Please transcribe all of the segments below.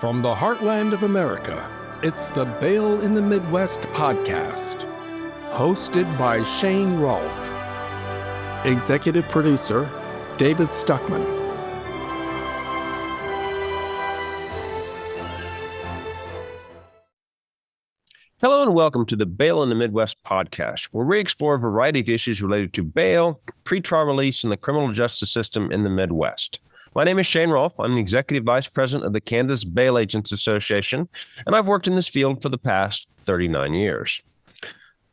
From the heartland of America, it's the Bail in the Midwest podcast, hosted by Shane Rolf. Executive producer, David Stuckman. Hello and welcome to the Bail in the Midwest podcast, where we explore a variety of issues related to bail, pretrial release, and the criminal justice system in the Midwest. My name is Shane Rolf. I'm the Executive Vice President of the Kansas Bail Agents Association, and I've worked in this field for the past 39 years.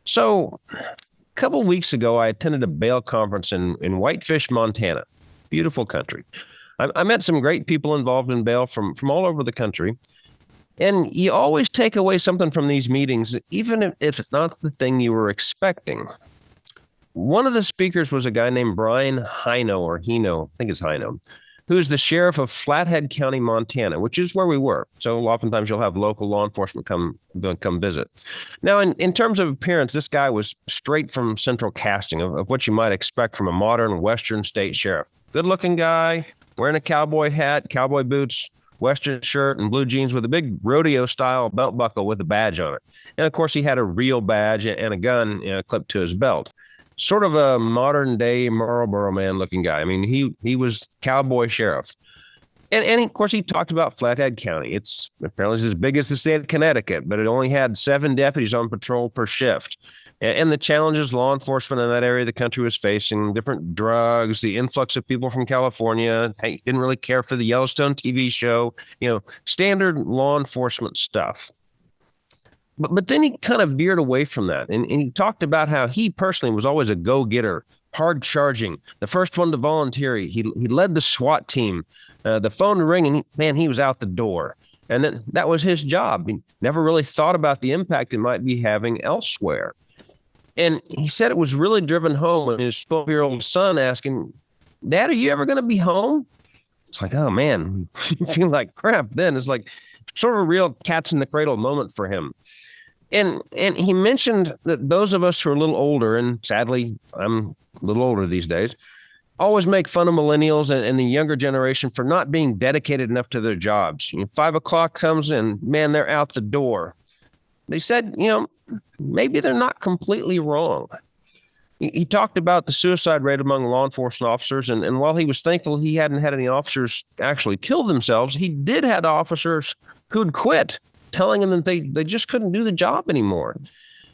So, a couple of weeks ago, I attended a bail conference in Whitefish, Montana. Beautiful country. I met some great people involved in bail from all over the country. And you always take away something from these meetings, even if it's not the thing you were expecting. One of the speakers was a guy named Brian Hino, I think it's Hino, who's the sheriff of Flathead County, Montana, which is where we were. So oftentimes you'll have local law enforcement come visit. Now, in terms of appearance, this guy was straight from central casting of what you might expect from a modern Western state sheriff. Good-looking guy, wearing a cowboy hat, cowboy boots, Western shirt, and blue jeans with a big rodeo-style belt buckle with a badge on it. And, of course, he had a real badge and a gun clipped to his belt. Sort of a modern-day Marlboro man-looking guy. I mean, he was cowboy sheriff. And of course, he talked about Flathead County. It's apparently as big as the state of Connecticut, but it only had 7 deputies on patrol per shift. And the challenges law enforcement in that area of the country was facing, different drugs, the influx of people from California, didn't really care for the Yellowstone TV show, standard law enforcement stuff. But then he kind of veered away from that. And he talked about how he personally was always a go-getter, hard-charging, the first one to volunteer. He led the SWAT team. The phone ringing, he was out the door. And that was his job. He never really thought about the impact it might be having elsewhere. And he said it was really driven home when his 12-year-old son asked him, "Dad, are you ever going to be home?" It's like, oh, man, you feel like crap then. It's like sort of a real cats in the cradle moment for him. And he mentioned that those of us who are a little older, and sadly, I'm a little older these days, always make fun of millennials and the younger generation for not being dedicated enough to their jobs. 5 o'clock comes and, man, they're out the door. They said, maybe they're not completely wrong. He talked about the suicide rate among law enforcement officers, and while he was thankful he hadn't had any officers actually kill themselves, he did have officers who'd quit, telling them that they just couldn't do the job anymore.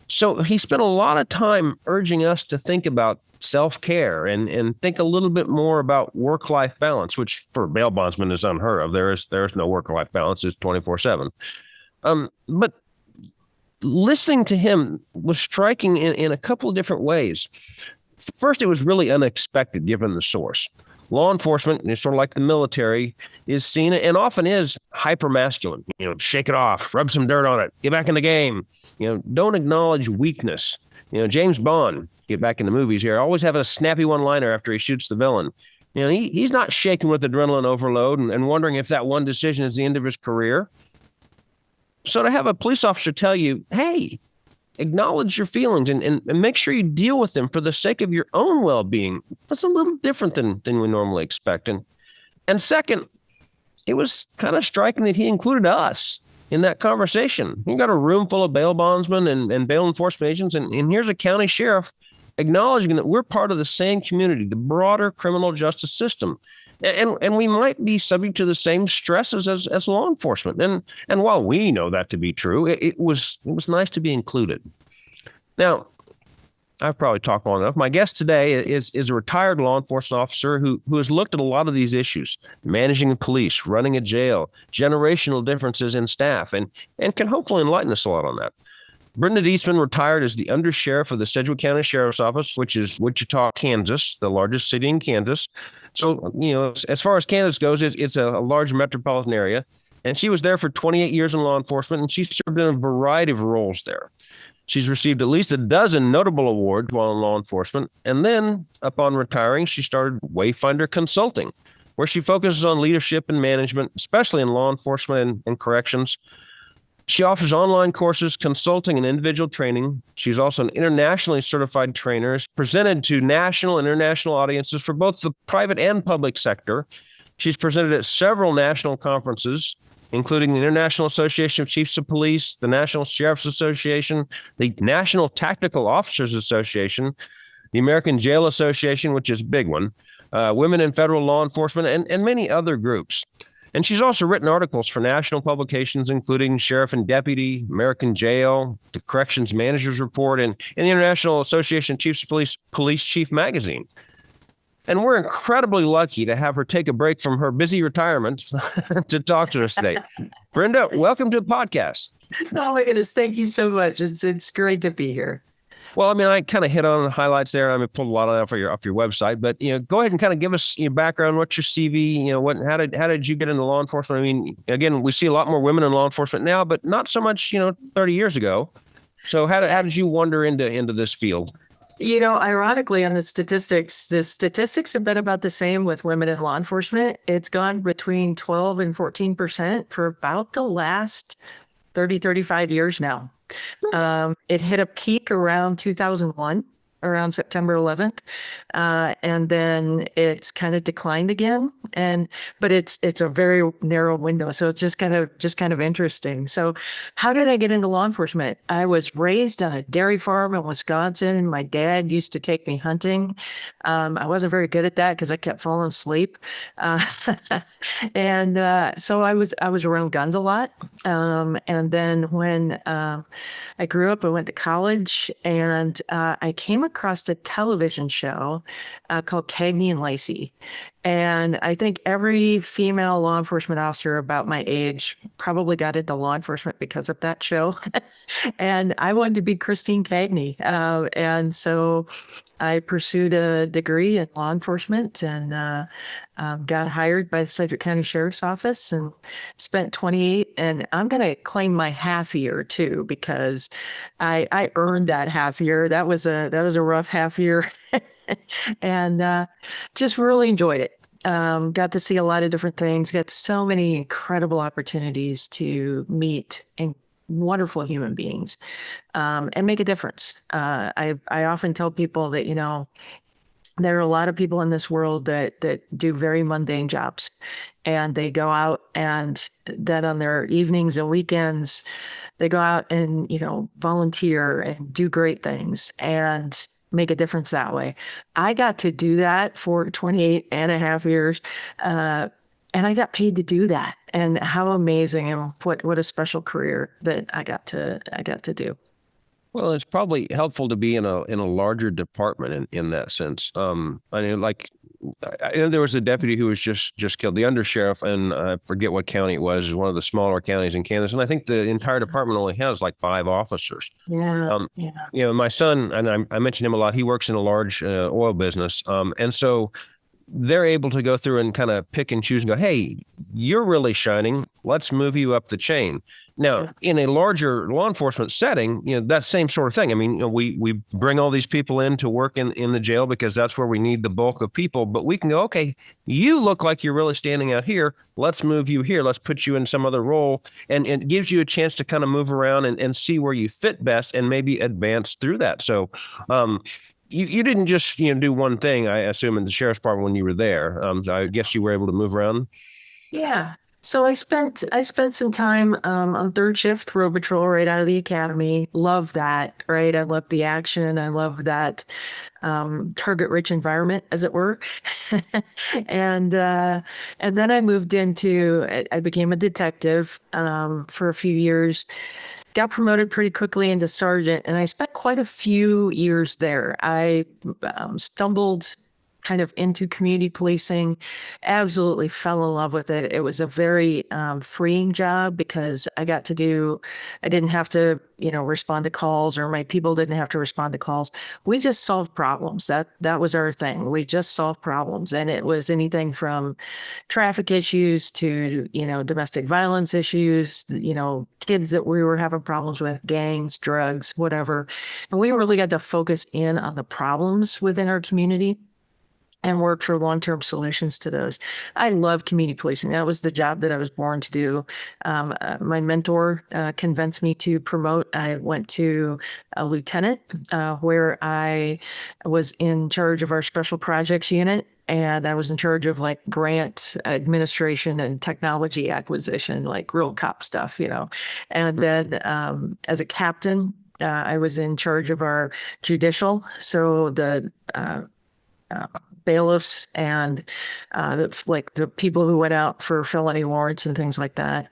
So he spent a lot of time urging us to think about self-care and think a little bit more about work-life balance, which for bail bondsmen is unheard of. There is no work-life balance. It's 24/7. But listening to him was striking in a couple of different ways. First, it was really unexpected given the source. Law enforcement, sort of like the military, is seen and often is hyper-masculine. Shake it off, rub some dirt on it, get back in the game. Don't acknowledge weakness. James Bond, get back in the movies here, always have a snappy one-liner after he shoots the villain. He's not shaken with adrenaline overload and wondering if that one decision is the end of his career. So to have a police officer tell you, hey, acknowledge your feelings and make sure you deal with them for the sake of your own well-being, that's a little different than we normally expect. And second, it was kind of striking that he included us in that conversation. You got a room full of bail bondsmen and bail enforcement agents, and here's a county sheriff acknowledging that we're part of the same community, the broader criminal justice system. And we might be subject to the same stresses as law enforcement. And while we know that to be true, it was nice to be included. Now, I've probably talked long enough. My guest today is a retired law enforcement officer who has looked at a lot of these issues, managing the police, running a jail, generational differences in staff, and can hopefully enlighten us a lot on that. Brenda Dietzman retired as the Undersheriff of the Sedgwick County Sheriff's Office, which is Wichita, Kansas, the largest city in Kansas. So, as far as Kansas goes, it's a large metropolitan area. And she was there for 28 years in law enforcement, and she served in a variety of roles there. She's received at least a dozen notable awards while in law enforcement. And then, upon retiring, she started Wayfinder Consulting, where she focuses on leadership and management, especially in law enforcement and corrections. She offers online courses, consulting, and individual training. She's also an internationally certified trainer, is presented to national and international audiences for both the private and public sector. She's presented at several national conferences, including the International Association of Chiefs of Police, the National Sheriff's Association, the National Tactical Officers Association, the American Jail Association, which is a big one, Women in Federal Law Enforcement, and many other groups. And she's also written articles for national publications, including Sheriff and Deputy, American Jail, the Corrections Managers Report, and the International Association of Chiefs of Police Chief Magazine. And we're incredibly lucky to have her take a break from her busy retirement to talk to us today. Brenda, welcome to the podcast. Oh my goodness, thank you so much. It's great to be here. Well, I mean, I kind of hit on the highlights there. I pulled a lot of that off your website, but go ahead and kind of give us your background. What's your CV? How did you get into law enforcement? I mean, again, we see a lot more women in law enforcement now, but not so much 30 years ago. So how did you wander into this field? Ironically, on the statistics have been about the same with women in law enforcement. It's gone between 12 and 14% for about the last 30, 35 years now. It hit a peak around 2001, around September 11th. And then it's kind of declined again. But it's a very narrow window. So it's just kind of interesting. So how did I get into law enforcement? I was raised on a dairy farm in Wisconsin. My dad used to take me hunting. I wasn't very good at that because I kept falling asleep. So I was around guns a lot. And then when I grew up, I went to college, and I came across a television show called Cagney and Lacey. And I think every female law enforcement officer about my age probably got into law enforcement because of that show. And I wanted to be Christine Cagney. And so I pursued a degree in law enforcement and got hired by the Sedgwick County Sheriff's Office and spent 28. And I'm going to claim my half year too, because I earned that half year. That was a rough half year. And just really enjoyed it. Got to see a lot of different things, got so many incredible opportunities to meet wonderful human beings and make a difference. I often tell people that, there are a lot of people in this world that do very mundane jobs, and they go out and then on their evenings and weekends, they go out and, volunteer and do great things and make a difference that way. I got to do that for 28 and a half years. And I got paid to do that. And how amazing, and what a special career that I got to do. Well, it's probably helpful to be in a larger department in that sense. There was a deputy who was just killed, the undersheriff, and I forget what county it was. One of the smaller counties in Kansas, and I think the entire department only has like 5 officers. Yeah. My son, and I mentioned him a lot. He works in a large oil business, and so they're able to go through and kind of pick and choose and go, hey, you're really shining. Let's move you up the chain. Now, in a larger law enforcement setting, that same sort of thing. I mean, we bring all these people in to work in the jail because that's where we need the bulk of people. But we can go, okay, you look like you're really standing out here. Let's move you here. Let's put you in some other role. And it gives you a chance to kind of move around and see where you fit best and maybe advance through that. So, You didn't just do one thing, I assume, in the sheriff's department when you were there. I guess you were able to move around. Yeah. So I spent some time on third shift road patrol right out of the academy. Love that, right? I love the action. I love that target-rich environment, as it were. And then I moved I became a detective for a few years. Got promoted pretty quickly into sergeant, and I spent quite a few years there. I stumbled kind of into community policing, absolutely fell in love with it. It was a very freeing job because I didn't have to, respond to calls, or my people didn't have to respond to calls. We just solved problems. That was our thing. We just solved problems. And it was anything from traffic issues to, domestic violence issues, kids that we were having problems with, gangs, drugs, whatever. And we really got to focus in on the problems within our community and work for long-term solutions to those. I love community policing. That was the job that I was born to do. My mentor convinced me to promote. I went to a lieutenant where I was in charge of our special projects unit. and I was in charge of like grant administration and technology acquisition, like real cop stuff, And then as a captain, I was in charge of our judicial, so the bailiffs and the people who went out for felony warrants and things like that,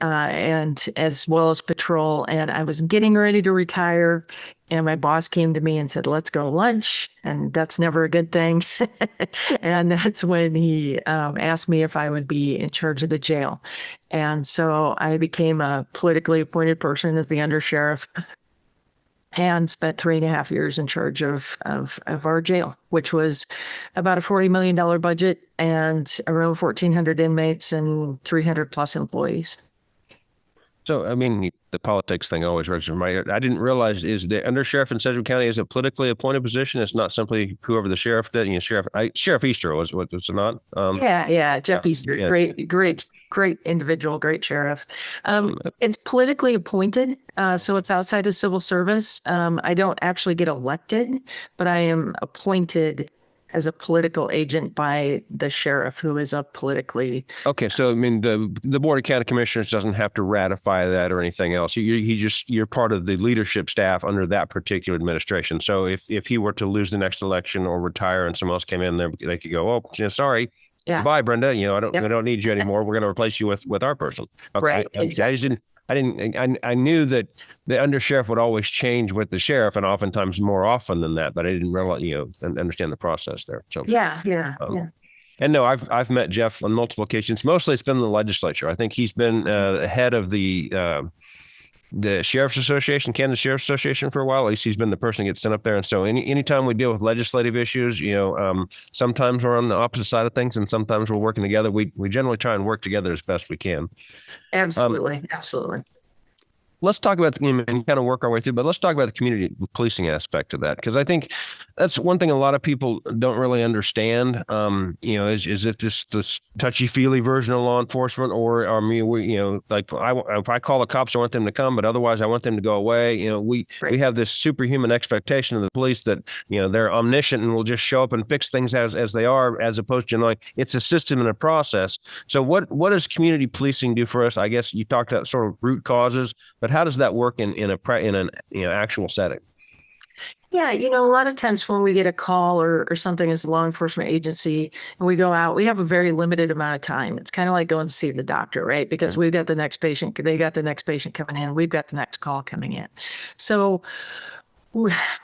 and as well as patrol. And I was getting ready to retire, and my boss came to me and said, "Let's go lunch," and that's never a good thing. And that's when he asked me if I would be in charge of the jail, and so I became a politically appointed person as the undersheriff, and spent 3.5 years in charge of our jail, which was about a $40 million budget and around 1,400 inmates and 300 plus employees. So, I mean, the politics thing always registers in my ear. I didn't realize, is the undersheriff in Sedgwick County is a politically appointed position? It's not simply whoever the sheriff did. Sheriff Easter was it not? Jeff Easter, yeah. Great individual, great sheriff. It's politically appointed, so it's outside of civil service. I don't actually get elected, but I am appointed as a political agent by the sheriff, who is up politically. Okay, so I mean, the Board of County Commissioners doesn't have to ratify that or anything else. You're part of the leadership staff under that particular administration. So if he were to lose the next election or retire and someone else came in, they could go, "Oh, sorry, goodbye, Brenda. I don't need you anymore. We're going to replace you with our person." Okay. Right. Exactly. I knew that the undersheriff would always change with the sheriff, and oftentimes more often than that, but I didn't realize, understand the process there. So yeah. And no, I've met Jeff on multiple occasions. Mostly it's been in the legislature. I think he's been head of the Sheriff's Association, Kansas Sheriff's Association, for a while. At least he's been the person that gets sent up there. And so anytime we deal with legislative issues, sometimes we're on the opposite side of things, and sometimes we're working together. We generally try and work together as best we can. Absolutely. Let's talk about and kind of work our way through, but let's talk about the community policing aspect of that, because I think that's one thing a lot of people don't really understand. Is it just this touchy-feely version of law enforcement, or if I call the cops, I want them to come, but otherwise I want them to go away. We have this superhuman expectation of the police that they're omniscient and will just show up and fix things as they are, as opposed to it's a system and a process. So what does community policing do for us? I guess you talked about sort of root causes, but how does that work in an actual setting? Yeah, a lot of times when we get a call or something as a law enforcement agency and we go out, we have a very limited amount of time. It's kind of like going to see the doctor, right? Because we've got the next patient, they got the next patient coming in, we've got the next call coming in. So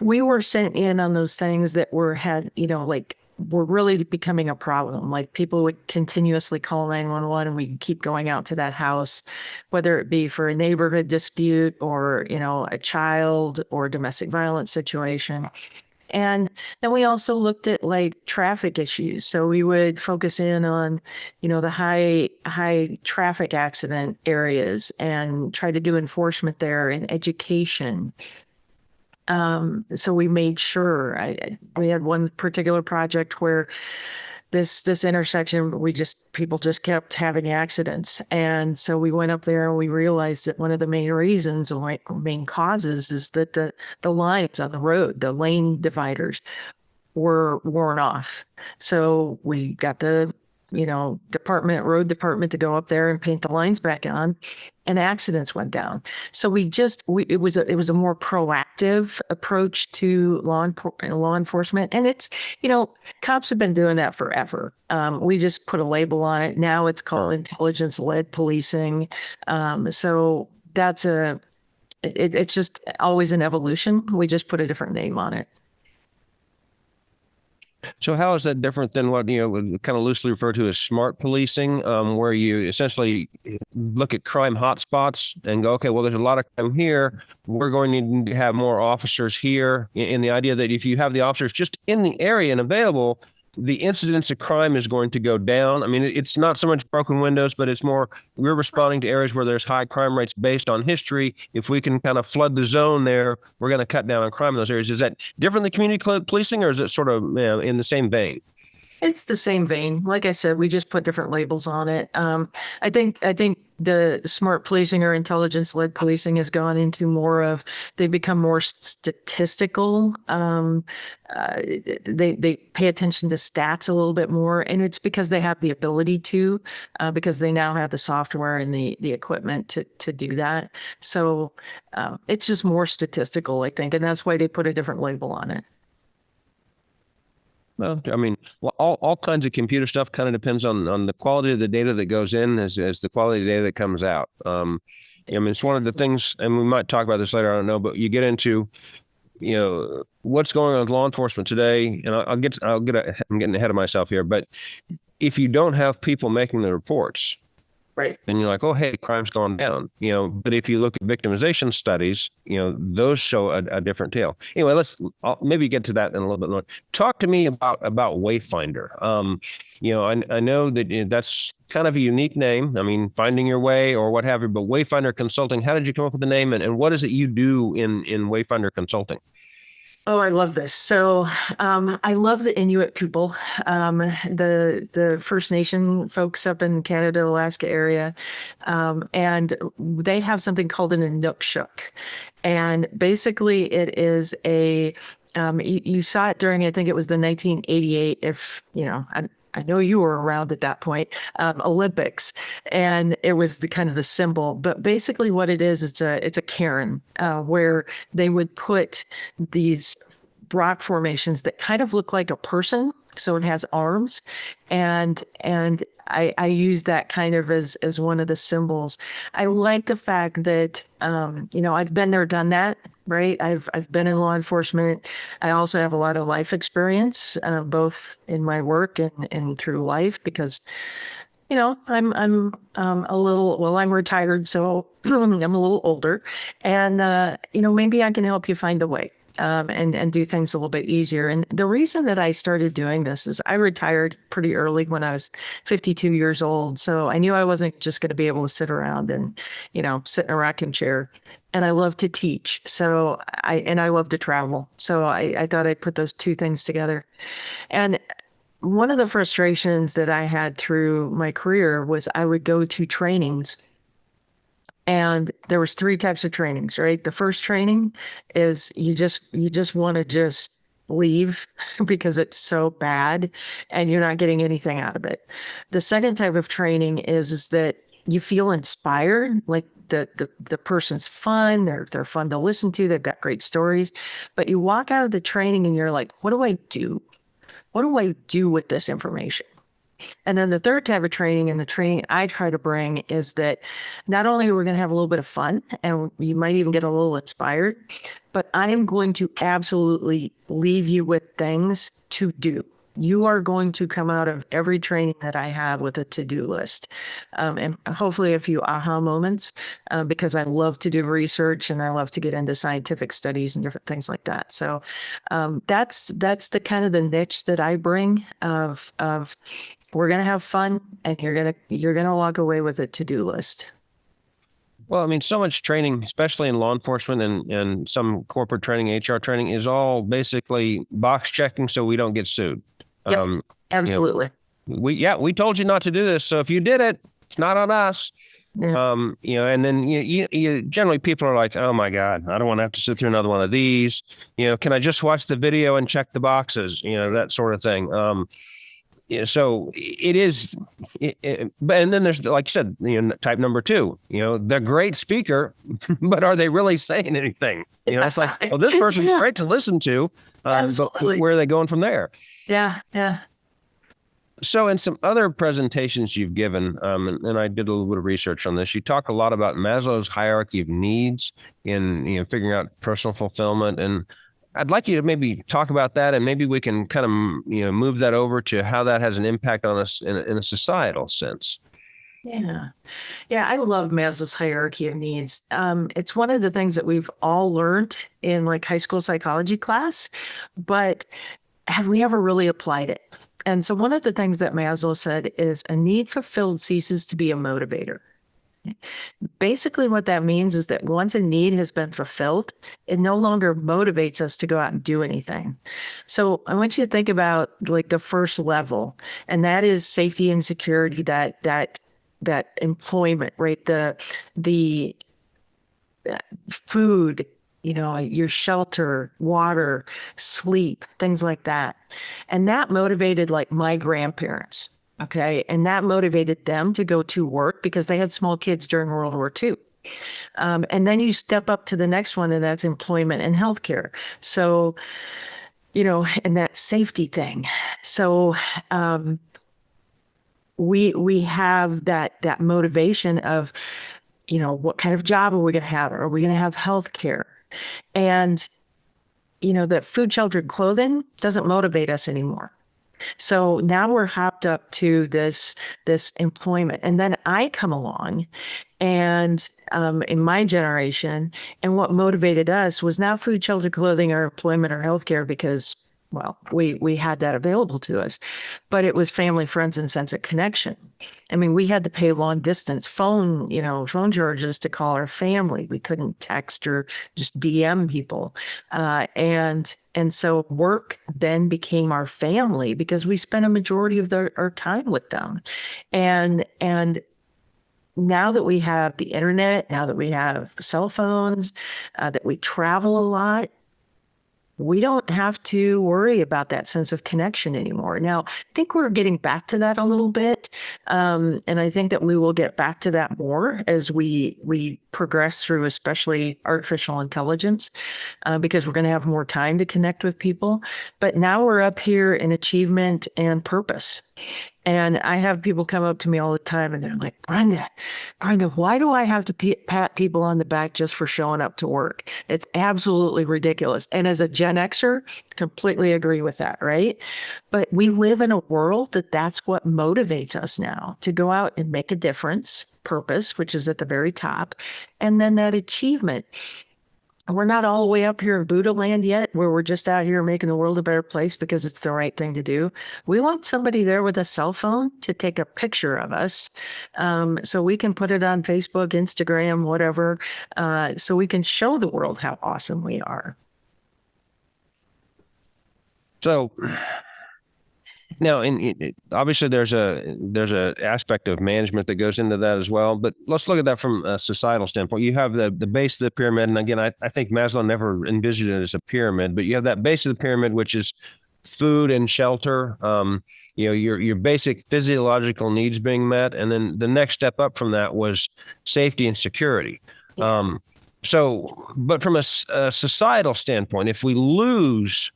we were sent in on those things that were really becoming a problem. Like people would continuously call 911 and we keep going out to that house, whether it be for a neighborhood dispute or, a child or domestic violence situation. And then we also looked at traffic issues. So we would focus in on, the high traffic accident areas and try to do enforcement there and education. So we made sure we had one particular project where this intersection, people just kept having accidents. And so we went up there and we realized that one of the main reasons or main causes is that the lines on the road, the lane dividers, were worn off. So we got the road department to go up there and paint the lines back on, and accidents went down. So it was a more proactive approach to law enforcement. And it's, cops have been doing that forever. We just put a label on it. Now it's called intelligence-led policing. So it's just always an evolution. We just put a different name on it. So how is that different than what, kind of loosely referred to as smart policing, where you essentially look at crime hotspots and go, okay, well, there's a lot of crime here. We're going to need to have more officers here, in the idea that if you have the officers just in the area and available, the incidence of crime is going to go down. I mean, it's not so much broken windows, but it's more we're responding to areas where there's high crime rates based on history. If we can kind of flood the zone there, we're going to cut down on crime in those areas. Is that different than community policing, or is it sort of in the same vein? It's the same vein. Like I said, we just put different labels on it. I think the smart policing or intelligence-led policing has gone into more of, they become more statistical. They pay attention to stats a little bit more, and it's because they have the ability to, because they now have the software and the equipment to do that. So it's just more statistical, I think, and that's why they put a different label on it. Well, I mean, all kinds of computer stuff kind of depends on the quality of the data that goes in as the quality of the data that comes out. I mean, it's one of the things, and we might talk about this later, I don't know, but you get into, what's going on with law enforcement today, and I'm getting ahead of myself here, but if you don't have people making the reports, right, and you're like, oh, hey, crime's gone down, but if you look at victimization studies, those show a different tale. Anyway, I'll maybe get to that in a little bit more. Talk to me about Wayfinder. I know that that's kind of a unique name. I mean, finding your way or what have you, but Wayfinder Consulting, how did you come up with the name, and what is it you do in Wayfinder Consulting? Oh, I love this. So I love the Inuit people, the First Nation folks up in Canada, Alaska area. And they have something called an Inukshuk. And basically it is you saw it during, I think it was the 1988, I know you were around at that point, Olympics, and it was the kind of the symbol. But basically what it is, it's a cairn where they would put these rock formations that kind of look like a person. So it has arms, and I use that kind of as one of the symbols. I like the fact that I've been there, done that. Right, I've been in law enforcement. I also have a lot of life experience, both in my work and through life, because I'm a little, well, I'm retired, so I'm a little older, and maybe I can help you find the way. And do things a little bit easier. And the reason that I started doing this is I retired pretty early when I was 52 years old. So I knew I wasn't just going to be able to sit around and, sit in a rocking chair. And I love to teach. So I love to travel. So I thought I'd put those two things together. And one of the frustrations that I had through my career was I would go to trainings. And there was 3 types of trainings, right? The first training is you just want to just leave because it's so bad and you're not getting anything out of it. The second type of training is that you feel inspired, like the person's fun, they're fun to listen to, they've got great stories, but you walk out of the training and you're like, what do I do? What do I do with this information? And then the third type of training, and the training I try to bring, is that not only are we going to have a little bit of fun and you might even get a little inspired, but I am going to absolutely leave you with things to do. You are going to come out of every training that I have with a to-do list, and hopefully a few aha moments, because I love to do research and I love to get into scientific studies and different things like that. So that's the kind of the niche that I bring of we're going to have fun and you're going to walk away with a to-do list. Well, I mean, so much training, especially in law enforcement and some corporate training, HR training, is all basically box checking so we don't get sued. Yep, absolutely. We told you not to do this, so if you did it, it's not on us. Yeah. And then you generally people are like, oh my God, I don't want to have to sit through another one of these. Can I just watch the video and check the boxes? That sort of thing. So it is, and then there's, like you said, type number 2. They're great speaker, but are they really saying anything? It's like, oh, this person's great to listen to, but where are they going from there? Yeah. So in some other presentations you've given, and I did a little bit of research on this, you talk a lot about Maslow's hierarchy of needs in figuring out personal fulfillment. And I'd like you to maybe talk about that, and maybe we can kind of move that over to how that has an impact on us in a societal sense. Yeah. I love Maslow's hierarchy of needs. It's one of the things that we've all learned in like high school psychology class, but have we ever really applied it? And so one of the things that Maslow said is a need fulfilled ceases to be a motivator. Basically, what that means is that once a need has been fulfilled, it no longer motivates us to go out and do anything. So I want you to think about like the first level, and that is safety and security, that employment, right? The food, your shelter, water, sleep, things like that. And that motivated like my grandparents. Okay. And that motivated them to go to work because they had small kids during World War II. And then you step up to the next one, and that's employment and healthcare. So, and that safety thing. So, we have that motivation of, what kind of job are we going to have? Are we going to have healthcare? And, that food, shelter, and clothing doesn't motivate us anymore. So now we're hopped up to this employment. And then I come along, and in my generation, and what motivated us was not food, shelter, clothing, or employment or healthcare, because, well, we had that available to us, but it was family, friends, and sense of connection. I mean, we had to pay long distance phone charges to call our family. We couldn't text or just DM people. And so work then became our family because we spent a majority of our time with them. And now that we have the internet, now that we have cell phones, that we travel a lot, we don't have to worry about that sense of connection anymore. Now, I think we're getting back to that a little bit. And I think that we will get back to that more as we progress through, especially artificial intelligence, because we're going to have more time to connect with people. But now we're up here in achievement and purpose. And I have people come up to me all the time, and they're like, Brenda, why do I have to pat people on the back just for showing up to work? It's absolutely ridiculous. And as a Gen Xer, completely agree with that, right? But we live in a world that's what motivates us now to go out and make a difference, purpose, which is at the very top, and then that achievement. We're not all the way up here in Buddha land yet, where we're just out here making the world a better place because it's the right thing to do. We want somebody there with a cell phone to take a picture of us, so we can put it on Facebook, Instagram, whatever, so we can show the world how awesome we are. So now, obviously, there's a aspect of management that goes into that as well. But let's look at that from a societal standpoint. You have the base of the pyramid, and again, I think Maslow never envisioned it as a pyramid. But you have that base of the pyramid, which is food and shelter. Your basic physiological needs being met, and then the next step up from that was safety and security. Yeah. But from a societal standpoint, if we lose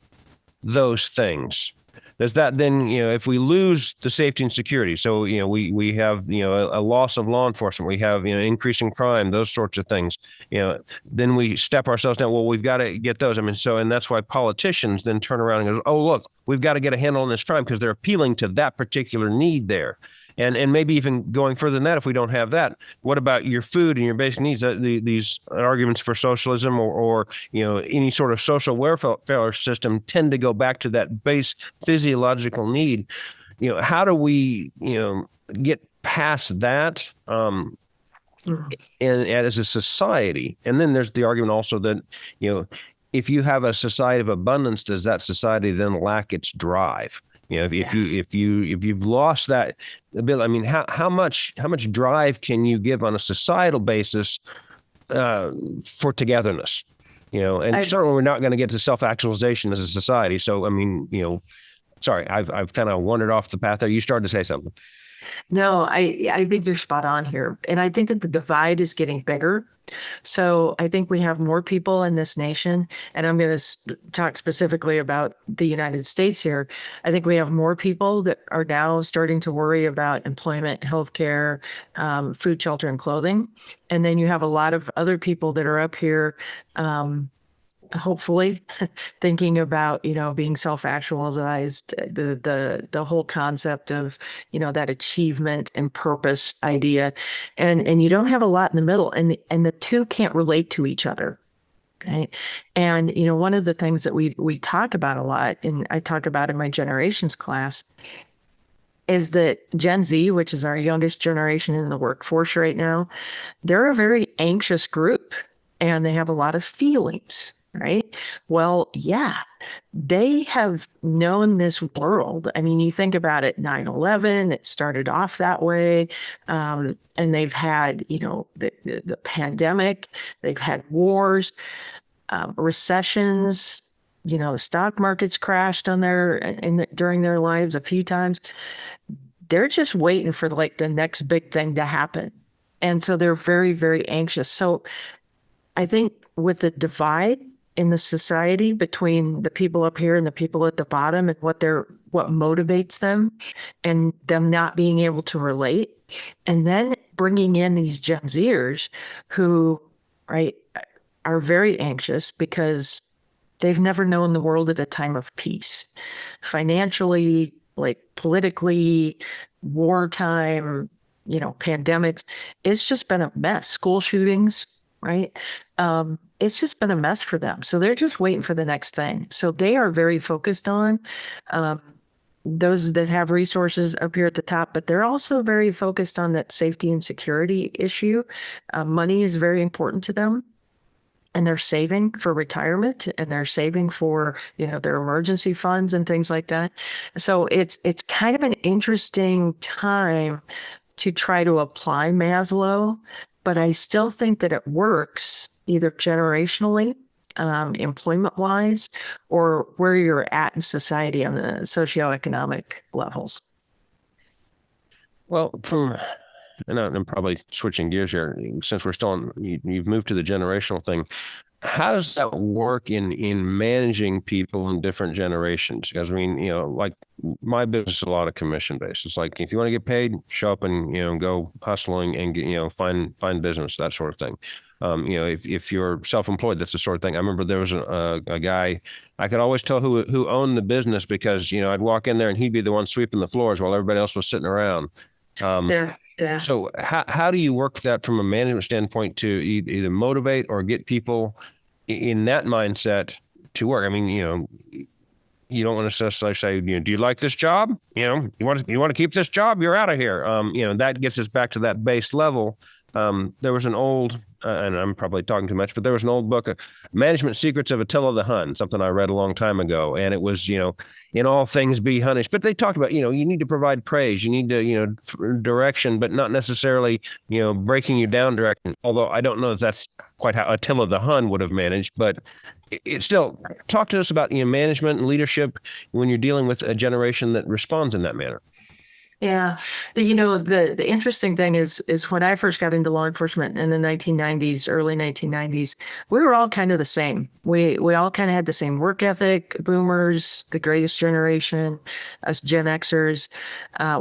those things, does that then, if we lose the safety and security, so, we have, a loss of law enforcement, we have, increasing crime, those sorts of things, then we step ourselves down. Well, we've got to get those. I mean, and that's why politicians then turn around and go, oh, look, we've got to get a handle on this crime because they're appealing to that particular need there. And maybe even going further than that, if we don't have that, what about your food and your basic needs? These arguments for socialism or any sort of social welfare system tend to go back to that base physiological need. How do we get past that and as a society? And then there's the argument also that if you have a society of abundance, does that society then lack its drive? If you've lost that ability, I mean, how much drive can you give on a societal basis for togetherness? Certainly we're not going to get to self-actualization as a society. So, I mean, sorry, I've kind of wandered off the path there. You started to say something. No, I think you're spot on here. And I think that the divide is getting bigger. So I think we have more people in this nation, and I'm going to talk specifically about the United States here. I think we have more people that are now starting to worry about employment, healthcare, food, shelter, and clothing. And then you have a lot of other people that are up here, hopefully thinking about, being self-actualized, the whole concept of, that achievement and purpose idea. And you don't have a lot in the middle, and the two can't relate to each other. Okay. And, one of the things that we talk about a lot, and I talk about in my generations class, is that Gen Z, which is our youngest generation in the workforce right now, they're a very anxious group and they have a lot of feelings, right? Well, yeah, they have known this world. I mean, you think about it, 9/11, it started off that way. And they've had, the pandemic, they've had wars, recessions, the stock markets crashed during their lives a few times. They're just waiting for like the next big thing to happen. And so they're very, very anxious. So I think with the divide in the society between the people up here and the people at the bottom and what motivates them and them not being able to relate, and then bringing in these Gen Zers who, right, are very anxious because they've never known the world at a time of peace, financially, like politically, wartime, pandemics. It's just been a mess. School shootings, right? It's just been a mess for them. So they're just waiting for the next thing. So they are very focused on those that have resources up here at the top, but they're also very focused on that safety and security issue. Money is very important to them. And they're saving for retirement and they're saving for, their emergency funds and things like that. So it's kind of an interesting time to try to apply Maslow, but I still think that it works either generationally, employment-wise, or where you're at in society on the socioeconomic levels. Well, and I'm probably switching gears here, since we're still on, you've moved to the generational thing. How does that work in managing people in different generations? Because I mean, like my business is a lot of commission based. It's like, if you want to get paid, show up and, go hustling and get, find business, that sort of thing. If you're self-employed, that's the sort of thing. I remember there was a guy, I could always tell who owned the business because, I'd walk in there and he'd be the one sweeping the floors while everybody else was sitting around. Yeah. So how do you work that from a management standpoint to either motivate or get people in that mindset to work? I mean, you don't want to necessarily say, do you like this job? You want to keep this job? You're out of here. That gets us back to that base level. There was an old, and I'm probably talking too much, but there was an old book, Management Secrets of Attila the Hun, something I read a long time ago. And it was, in all things be Hunnish. But they talked about, you need to provide praise. You need to, direction, but not necessarily, breaking you down direction. Although I don't know if that's quite how Attila the Hun would have managed, but it still, talk to us about, management and leadership when you're dealing with a generation that responds in that manner. Yeah. The interesting thing is when I first got into law enforcement in the 1990s, early 1990s, we were all kind of the same. We all kind of had the same work ethic, boomers, the greatest generation, us Gen Xers.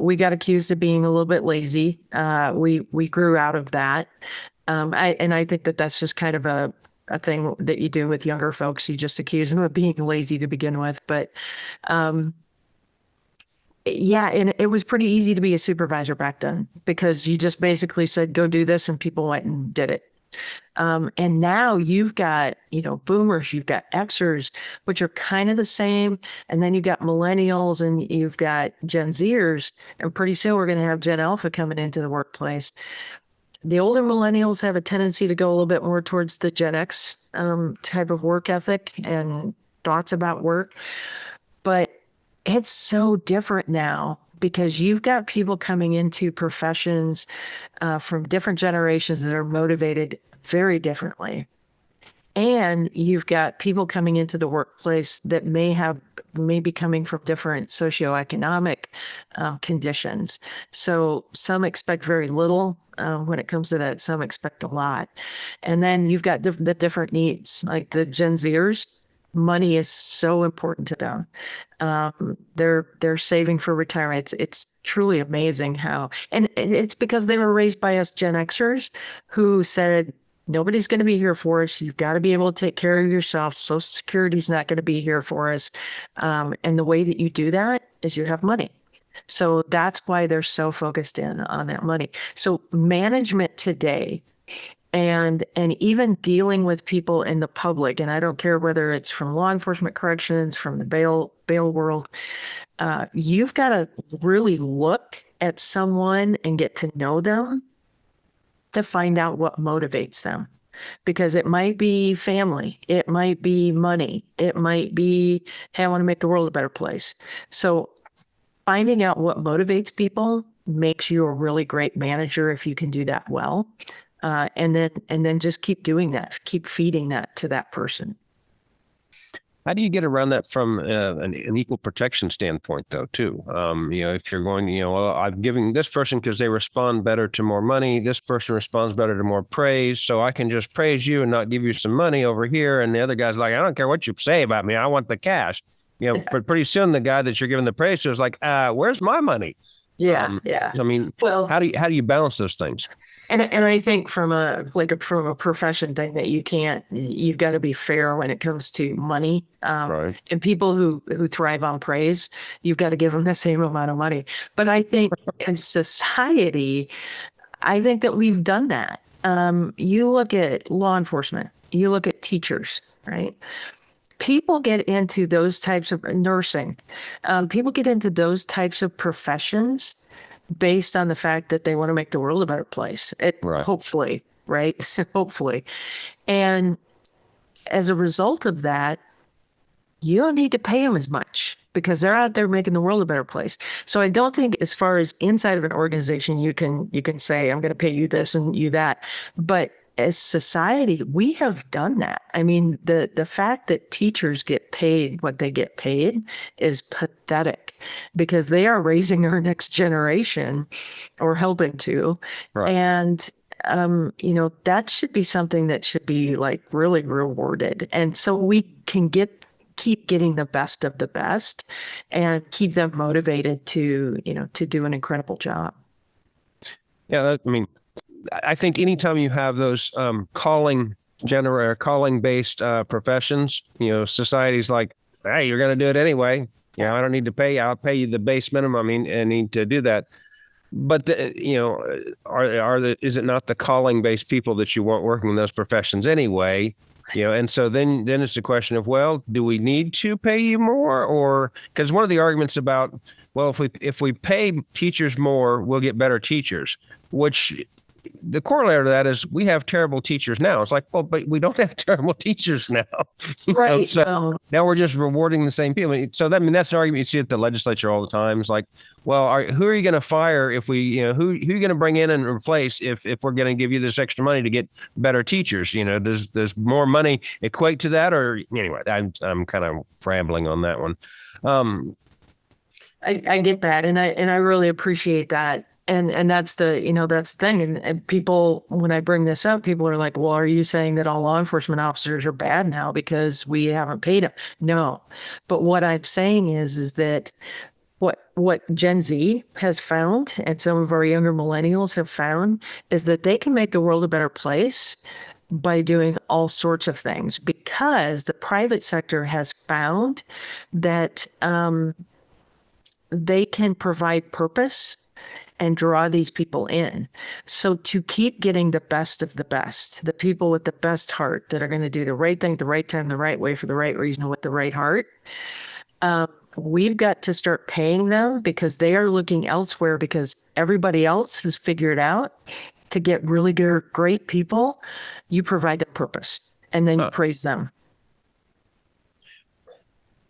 We got accused of being a little bit lazy. We grew out of that. I think that that's just kind of a thing that you do with younger folks. You just accuse them of being lazy to begin with. But, yeah, and it was pretty easy to be a supervisor back then because you just basically said, go do this, and people went and did it. And now you've got, boomers, you've got Xers, which are kind of the same. And then you've got millennials and you've got Gen Zers. And pretty soon we're going to have Gen Alpha coming into the workplace. The older millennials have a tendency to go a little bit more towards the Gen X type of work ethic and thoughts about work. But it's so different now because you've got people coming into professions from different generations that are motivated very differently. And you've got people coming into the workplace that may be coming from different socioeconomic conditions. So some expect very little when it comes to that. Some expect a lot. And then you've got the different needs, like the Gen Zers. Money is so important to them. They're saving for retirement. It's truly amazing how, and it's because they were raised by us Gen Xers who said, nobody's going to be here for us. You've got to be able to take care of yourself. Social Security's not going to be here for us. And the way that you do that is you have money. So that's why they're so focused in on that money. So management today, and even dealing with people in the public, and I don't care whether it's from law enforcement, corrections, from the bail bail world, you've got to really look at someone and get to know them to find out what motivates them. Because it might be family, it might be money, it might be, hey, I want to make the world a better place. So finding out what motivates people makes you a really great manager if you can do that well. And then just keep doing that, keep feeding that to that person. How do you get around that from an equal protection standpoint, though, too? If you're going, well, I'm giving this person because they respond better to more money. This person responds better to more praise. So I can just praise you and not give you some money over here. And the other guy's like, I don't care what you say about me. I want the cash. But pretty soon the guy that you're giving the praise to is like, where's my money? Yeah. I mean, well, how do you balance those things? And I think from a profession thing that you've got to be fair when it comes to money. Right. And people who thrive on praise, you've got to give them the same amount of money. But I think in society, I think that we've done that. You look at law enforcement, you look at teachers, right? People get into those types of nursing. People get into those types of professions based on the fact that they want to make the world a better place. Right. Hopefully, right? Hopefully. And as a result of that, you don't need to pay them as much because they're out there making the world a better place. So I don't think as far as inside of an organization, you can say, I'm going to pay you this and you that. But as society, we have done that. I mean, the fact that teachers get paid what they get paid is pathetic because they are raising our next generation or helping to. Right. And, that should be something that should be like really rewarded. And so we can keep getting the best of the best and keep them motivated to do an incredible job. Yeah. I mean, I think anytime you have those calling-based professions, society's like, hey, you're going to do it anyway. I don't need to pay you. I'll pay you the base minimum. I mean, I need to do that. But is it not the calling-based people that you want working in those professions anyway? And so then it's the question of, well, do we need to pay you more? Or because one of the arguments about, well, if we pay teachers more, we'll get better teachers, which the corollary to that is we have terrible teachers now. It's like, well, but we don't have terrible teachers now. Right. So now we're just rewarding the same people. So that's an argument you see at the legislature all the time. It's like, well, who are you going to fire if we, who are you going to bring in and replace if we're going to give you this extra money to get better teachers? Does more money equate to that? Or anyway, I'm kind of rambling on that one. I get that. And I really appreciate that. And that's the thing. And people, when I bring this up, people are like, well, are you saying that all law enforcement officers are bad now because we haven't paid them? No. But what I'm saying is that what Gen Z has found and some of our younger millennials have found is that they can make the world a better place by doing all sorts of things because the private sector has found that they can provide purpose and draw these people in. So to keep getting the best of the best, the people with the best heart that are going to do the right thing, at the right time, the right way, for the right reason, with the right heart, we've got to start paying them because they are looking elsewhere because everybody else has figured out to get really good, great people, you provide them purpose and then you praise them.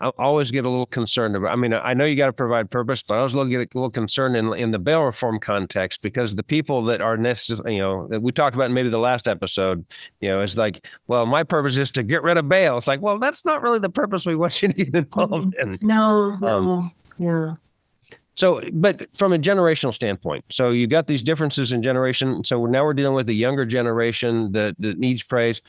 I always get a little concerned about, I mean, I know you got to provide purpose, but I was get a little concerned in the bail reform context because the people that are necessary, that we talked about in maybe the last episode, it's like, well, my purpose is to get rid of bail. It's like, well, that's not really the purpose we want you to get involved in. No. Yeah. So, but from a generational standpoint, so you got these differences in generation. So now we're dealing with the younger generation that needs praise.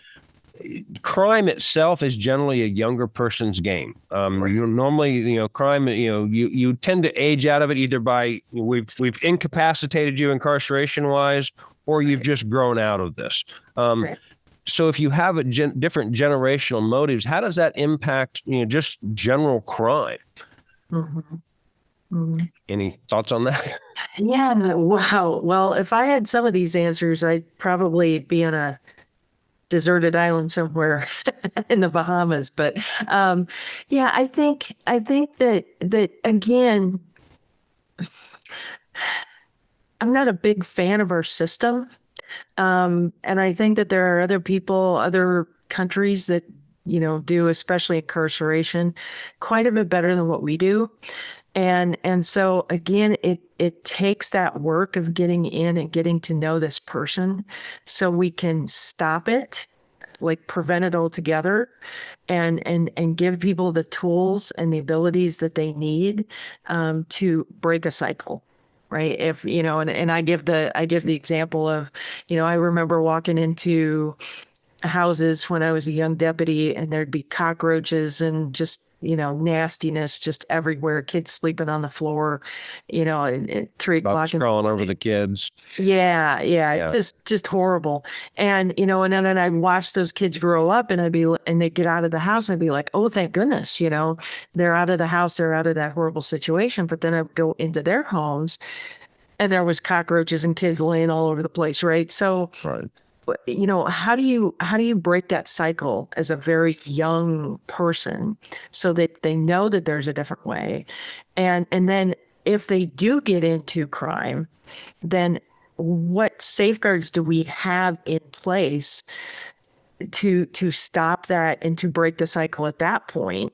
Crime itself is generally a younger person's game. Normally, crime, you tend to age out of it either by we've incapacitated you incarceration wise, or you've just grown out of this. So if you have a different generational motives, how does that impact, just general crime? Any thoughts on that? Yeah. Wow. Well, if I had some of these answers, I'd probably be on a deserted island somewhere in the Bahamas. But yeah, I think that again, I'm not a big fan of our system. And I think that there are other people, other countries that, do, especially incarceration, quite a bit better than what we do. And so again, it takes that work of getting in and getting to know this person so we can stop it, like prevent it altogether, and give people the tools and the abilities that they need to break a cycle. Right. If, and I give the example of, I remember walking into houses when I was a young deputy, and there'd be cockroaches and just, nastiness just everywhere, kids sleeping on the floor, at 3 o'clock. Bugs crawling over the kids. Yeah. Just horrible. And, and then I'd watch those kids grow up, and they get out of the house, and I'd be like, oh, thank goodness, they're out of the house, they're out of that horrible situation. But then I'd go into their homes, and there was cockroaches and kids laying all over the place. Right. So, Right. How do you break that cycle as a very young person so that they know that there's a different way? And then if they do get into crime, then what safeguards do we have in place to stop that and to break the cycle at that point?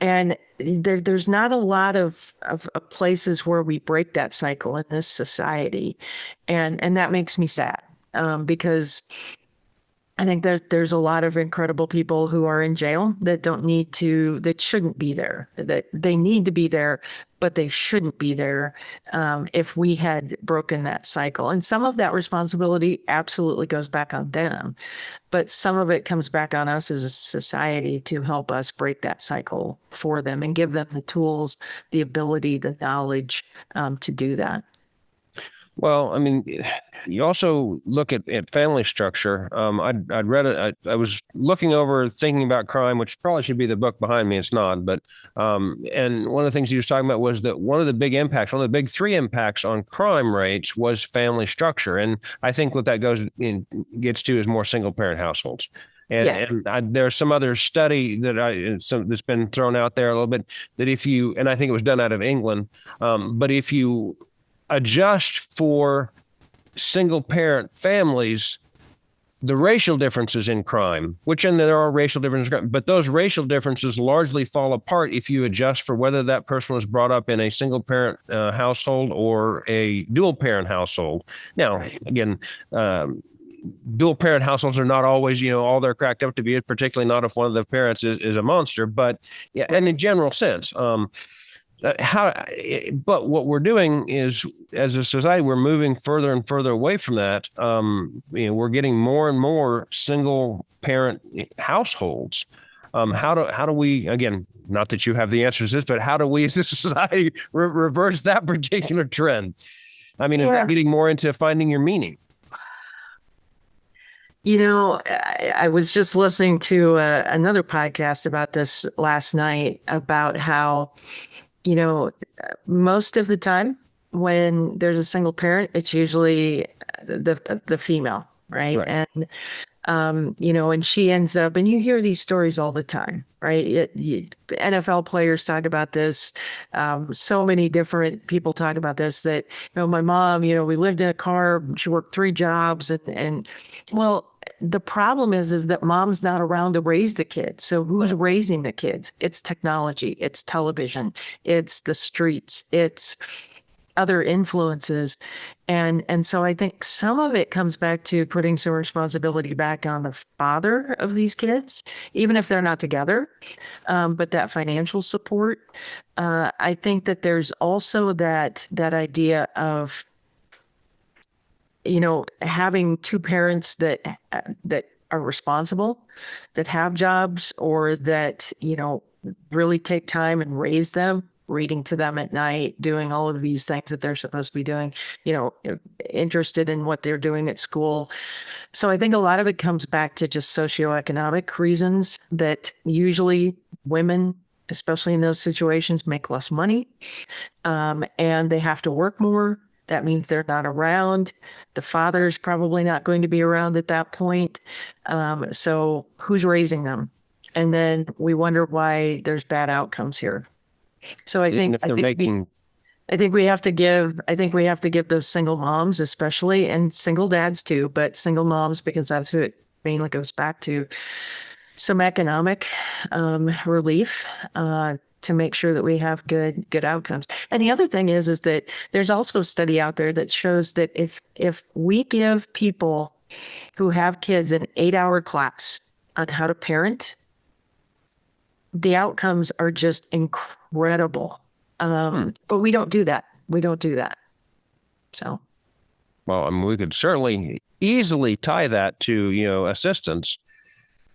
And there's not a lot of places where we break that cycle in this society. And that makes me sad. Because I think there's a lot of incredible people who are in jail that shouldn't be there, that they need to be there, but they shouldn't be there if we had broken that cycle. And some of that responsibility absolutely goes back on them, but some of it comes back on us as a society to help us break that cycle for them and give them the tools, the ability, the knowledge to do that. Well, I mean, you also look at family structure. I'd read it. I was looking over Thinking About Crime, which probably should be the book behind me. It's not, but and one of the things he was talking about was that one of the big 3 impacts on crime rates was family structure. And I think what that gets to is more single parent households. And there's some other study that's been thrown out there a little bit that and I think it was done out of England, but if you adjust for single parent families, the racial differences in crime, there are racial differences, but those racial differences largely fall apart if you adjust for whether that person was brought up in a single parent household or a dual parent household. Now, again, dual parent households are not always, all they're cracked up to be, particularly not if one of the parents is a monster, but yeah, in a general sense. But what we're doing is, as a society, we're moving further and further away from that. We're getting more and more single parent households. How do we, again, not that you have the answers to this, but how do we as a society reverse that particular trend? I mean, getting more into finding your meaning. I was just listening to another podcast about this last night about how, most of the time when there's a single parent, it's usually the female, right? And, and she ends up, and you hear these stories all the time, right? NFL players talk about this. So many different people talk about this, that, my mom, we lived in a car, she worked 3 jobs and well, the problem is that mom's not around to raise the kids. So who's raising the kids? It's technology, it's television, it's the streets, it's other influences. And so I think some of it comes back to putting some responsibility back on the father of these kids, even if they're not together, but that financial support. I think that there's also that idea of, having 2 parents that are responsible, that have jobs, or that, really take time and raise them, reading to them at night, doing all of these things that they're supposed to be doing, interested in what they're doing at school. So I think a lot of it comes back to just socioeconomic reasons, that usually women, especially in those situations, make less money, and they have to work more. That means they're not around. The father's probably not going to be around at that point. So who's raising them? And then we wonder why there's bad outcomes here. So And if they're making, I think we have to give those single moms, especially, and single dads too, but single moms, because that's who it mainly goes back to, some economic relief to make sure that we have good outcomes. And the other thing is that there's also a study out there that shows that if we give people who have kids an 8-hour class on how to parent, the outcomes are just incredible. But we don't do that. So. well, I mean, we could certainly easily tie that to, assistance.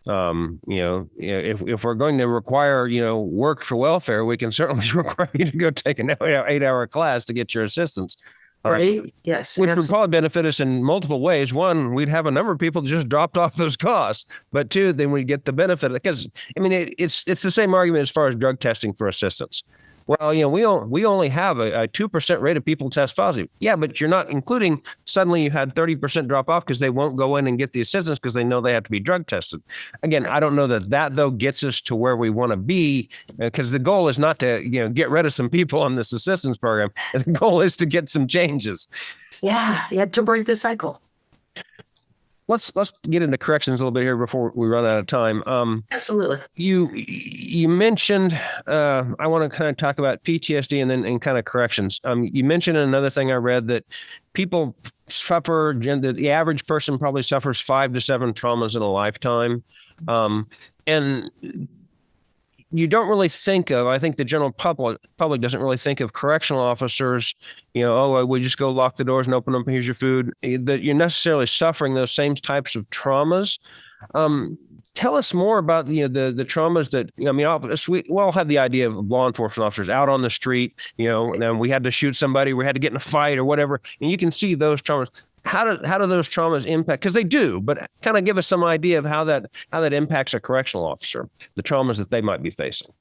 If we're going to require, work for welfare, we can certainly require you to go take an 8-hour class to get your assistance. Right. Yes. Which would probably benefit us in multiple ways. One, we'd have a number of people that just dropped off those costs. But two, then we get the benefit, because I mean, it's the same argument as far as drug testing for assistance. Well, we only have a 2% rate of people test positive. Yeah, but you're not including suddenly you had 30% drop off because they won't go in and get the assistance because they know they have to be drug tested. Again, I don't know that though gets us to where we want to be, because the goal is not to get rid of some people on this assistance program. The goal is to get some changes. Yeah, to break the cycle. Let's get into corrections a little bit here before we run out of time. Absolutely. You mentioned I want to kind of talk about PTSD and kind of corrections. You mentioned another thing I read that people suffer. The average person probably suffers 5 to 7 traumas in a lifetime, and you don't really think of, I think the general public doesn't really think of correctional officers, we just go lock the doors and open them, here's your food, that you're necessarily suffering those same types of traumas. Tell us more about the traumas that, we all have the idea of law enforcement officers out on the street, and we had to shoot somebody, we had to get in a fight or whatever, and you can see those traumas. How do those traumas impact? Because they do, but kind of give us some idea of how that impacts a correctional officer, the traumas that they might be facing.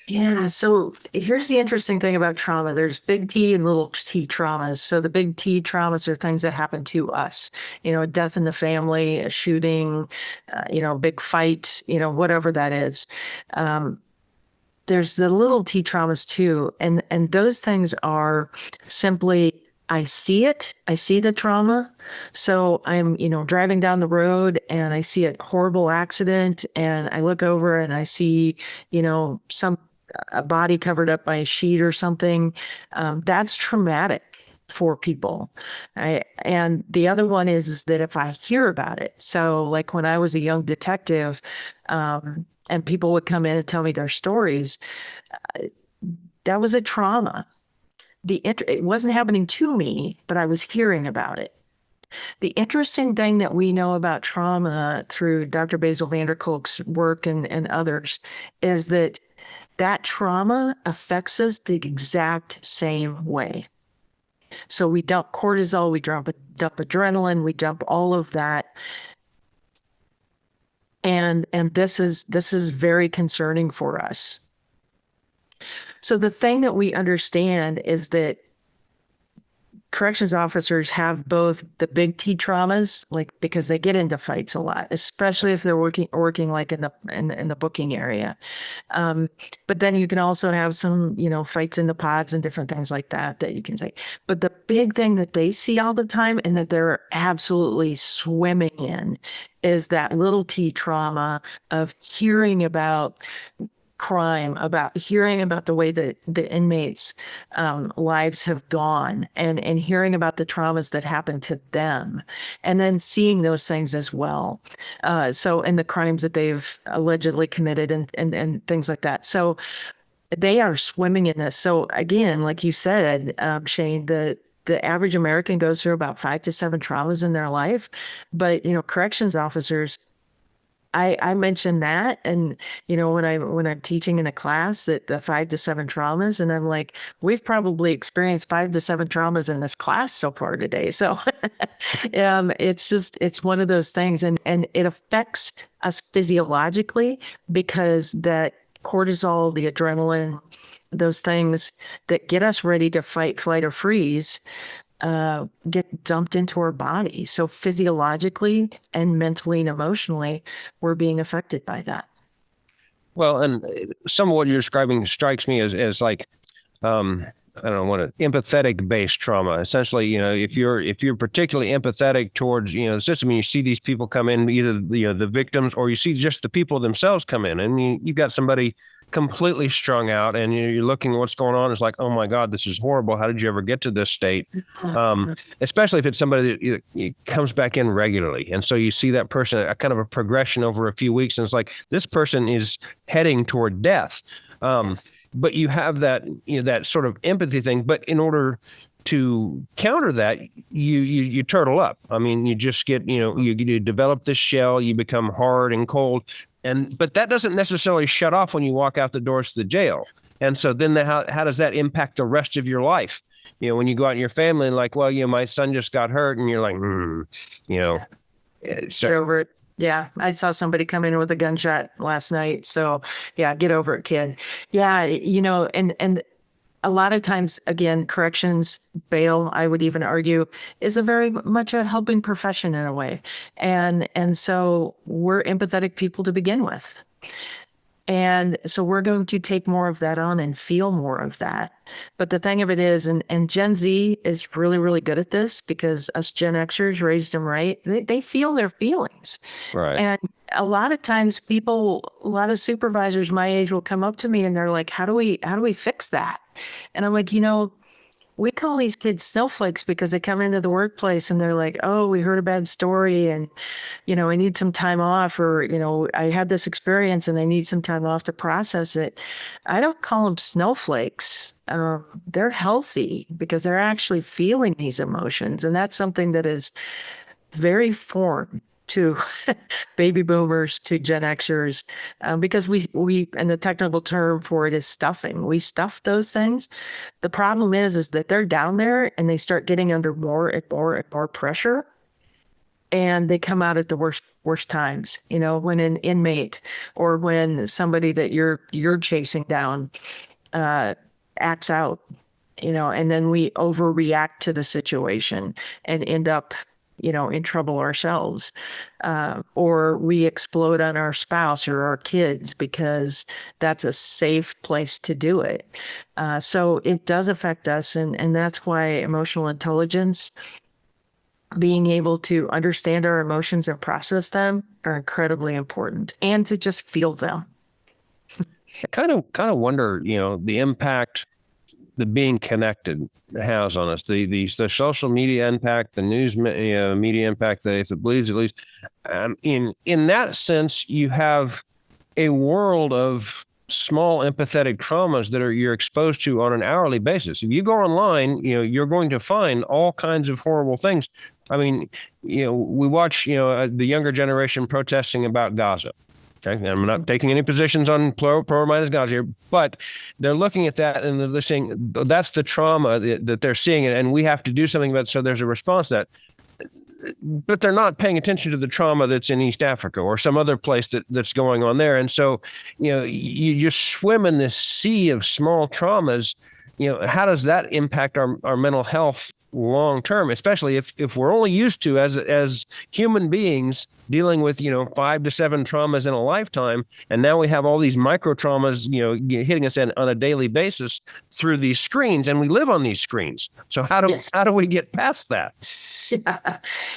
Yeah. So here's the interesting thing about trauma. There's big T and little t traumas. So the big T traumas are things that happen to us, a death in the family, a shooting, a big fight, whatever that is. There's the little T traumas too. And those things are simply, I see it. I see the trauma. So I'm, driving down the road and I see a horrible accident and I look over and I see, a body covered up by a sheet or something. That's traumatic for people. And the other one is that if I hear about it, so like when I was a young detective, and people would come in and tell me their stories, that was a trauma. It wasn't happening to me, but I was hearing about it. The interesting thing that we know about trauma through Dr. Basil Vanderkolk's work and others is that trauma affects us the exact same way. So we dump cortisol, we dump adrenaline, we dump all of that. And this is very concerning for us. So the thing that we understand is that corrections officers have both the big T traumas, like because they get into fights a lot, especially if they're working like in the booking area. But then you can also have some, fights in the pods and different things like that you can say. But the big thing that they see all the time and that they're absolutely swimming in is that little T trauma of hearing about crime, about hearing about the way that the inmates' lives have gone and hearing about the traumas that happen to them and then seeing those things as well. So, and the crimes that they've allegedly committed and things like that. So they are swimming in this. So again, like you said, Shane, the average American goes through about 5 to 7 traumas in their life, but, corrections officers, I mentioned that, and when I'm teaching in a class that the 5 to 7 traumas, and I'm like, we've probably experienced 5 to 7 traumas in this class so far today. So, it's one of those things, and it affects us physiologically because that cortisol, the adrenaline, those things that get us ready to fight, flight, or freeze, get dumped into our body. So physiologically and mentally and emotionally, we're being affected by that. Well, and some of what you're describing strikes me as like, I don't know what empathetic based trauma. Essentially, if you're particularly empathetic towards, the system, and you see these people come in, either the victims, or you see just the people themselves come in, and you've got somebody completely strung out, and you're looking at what's going on. It's like, oh my God, this is horrible. How did you ever get to this state? Especially if it's somebody that comes back in regularly, and so you see that person, a kind of a progression over a few weeks, and it's like this person is heading toward death. But you have that, that sort of empathy thing. But in order to counter that, you turtle up. I mean, you just get, you develop this shell, you become hard and cold. But that doesn't necessarily shut off when you walk out the doors to the jail. And so then how does that impact the rest of your life? When you go out in your family and like, well, my son just got hurt, and you're like, Get over it. Yeah, I saw somebody come in with a gunshot last night. So yeah, get over it, kid. Yeah, and a lot of times, again, corrections, bail, I would even argue, is a very much a helping profession in a way. And so we're empathetic people to begin with. And so we're going to take more of that on and feel more of that. But the thing of it is, and Gen Z is really, really good at this, because us Gen Xers raised them right. They feel their feelings. Right. And a lot of times a lot of supervisors my age will come up to me and they're like, how do we fix that? And I'm like, we call these kids snowflakes because they come into the workplace and they're like, oh, we heard a bad story and, I need some time off, or, I had this experience and I need some time off to process it. I don't call them snowflakes. They're healthy because they're actually feeling these emotions. And that's something that is very foreign to baby boomers, to Gen Xers, because we, and the technical term for it is stuffing. We stuff those things. The problem is that they're down there and they start getting under more and more and more pressure, and they come out at the worst times. When an inmate or when somebody that you're chasing down acts out, and then we overreact to the situation and end up in trouble ourselves, or we explode on our spouse or our kids because that's a safe place to do it. So it does affect us. And that's why emotional intelligence, being able to understand our emotions and process them, are incredibly important, and to just feel them. I kind of wonder, the impact that being connected has on us, the social media impact, the news media impact, that if it bleeds, at least in that sense, you have a world of small empathetic traumas that you're exposed to on an hourly basis. If you go online, you're going to find all kinds of horrible things. I mean, we watch, the younger generation protesting about Gaza. Okay, and I'm not taking any positions on pro or minus Gaza here, but they're looking at that and they're saying that's the trauma that they're seeing, and we have to do something about it. So there's a response to that. But they're not paying attention to the trauma that's in East Africa or some other place that's going on there. And so, you just swim in this sea of small traumas. How does that impact our mental health long term, especially if we're only used to, as human beings, dealing with 5 to 7 traumas in a lifetime, and now we have all these micro traumas hitting us on a daily basis through these screens, and we live on these screens. So how do we get past that?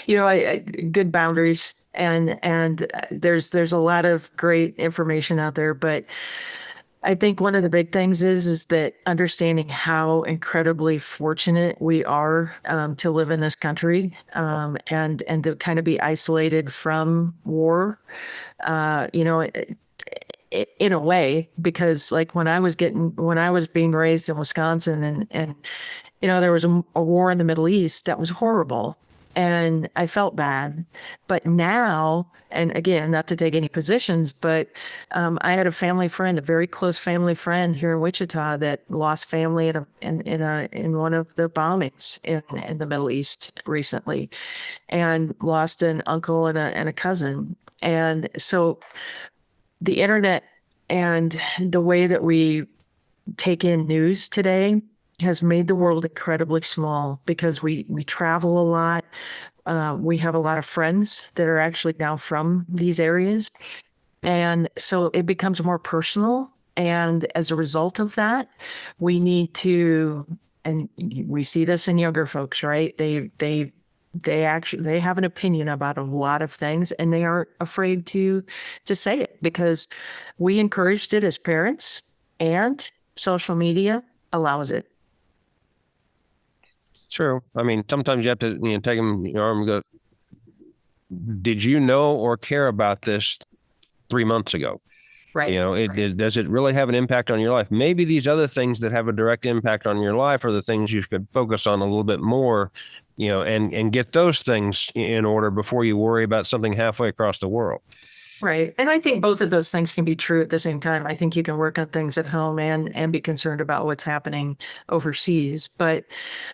Yeah. Good boundaries, and there's a lot of great information out there, but I think one of the big things is that understanding how incredibly fortunate we are to live in this country, and to kind of be isolated from war, in a way, because like when I was being raised in Wisconsin, and there was a war in the Middle East that was horrible. And I felt bad. But now, and again, not to take any positions, but I had a very close family friend here in Wichita that lost family in one of the bombings in the Middle East recently, and lost an uncle and a cousin. And so the internet and the way that we take in news today has made the world incredibly small because we travel a lot. We have a lot of friends that are actually now from these areas. And so it becomes more personal. And as a result of that, we need to, and we see this in younger folks, right? They have an opinion about a lot of things, and they aren't afraid to say it because we encouraged it as parents, and social media allows it. True. I mean, sometimes you have to, take them in your arm and go, did you know or care about this 3 months ago? Right. Does it really have an impact on your life? Maybe these other things that have a direct impact on your life are the things you could focus on a little bit more, and get those things in order before you worry about something halfway across the world. Right. And I think both of those things can be true at the same time. I think you can work on things at home and be concerned about what's happening overseas. But,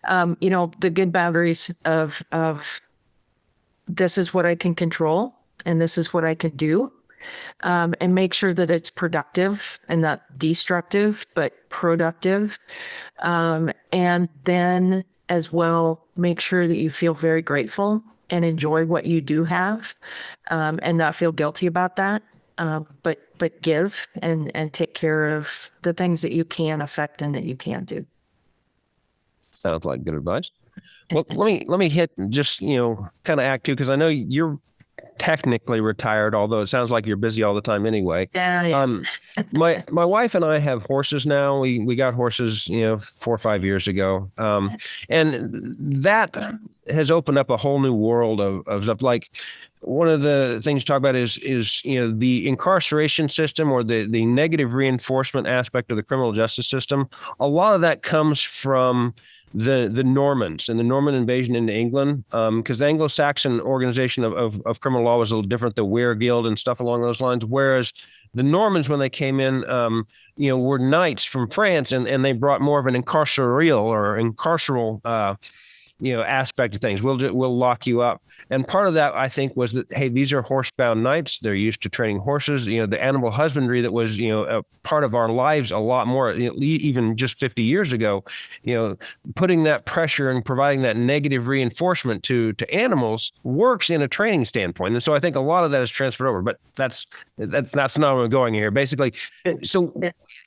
the good boundaries of this is what I can control and this is what I can do, and make sure that it's productive and not destructive, but productive. And then as well, make sure that you feel very grateful and enjoy what you do have, and not feel guilty about that. But give and take care of the things that you can affect and that you can do. Sounds like good advice. Well, let me hit just, kind of act two, because I know you're technically retired, although it sounds like you're busy all the time anyway. Yeah. My wife and I have horses now. We got horses, 4 or 5 years ago. And that has opened up a whole new world of stuff. Like, one of the things to talk about is the incarceration system, or the negative reinforcement aspect of the criminal justice system. A lot of that comes from the Normans and the Norman invasion into England, because the Anglo-Saxon organization of criminal law was a little different, the Weir Guild and stuff along those lines. Whereas the Normans, when they came in, were knights from France, and they brought more of an carceral aspect of things. We'll lock you up. And part of that, I think, was that, hey, these are horsebound knights. They're used to training horses. The animal husbandry that was, a part of our lives a lot more, even just 50 years ago, putting that pressure and providing that negative reinforcement to animals works in a training standpoint. And so I think a lot of that is transferred over, but that's not where I'm going here. Basically, so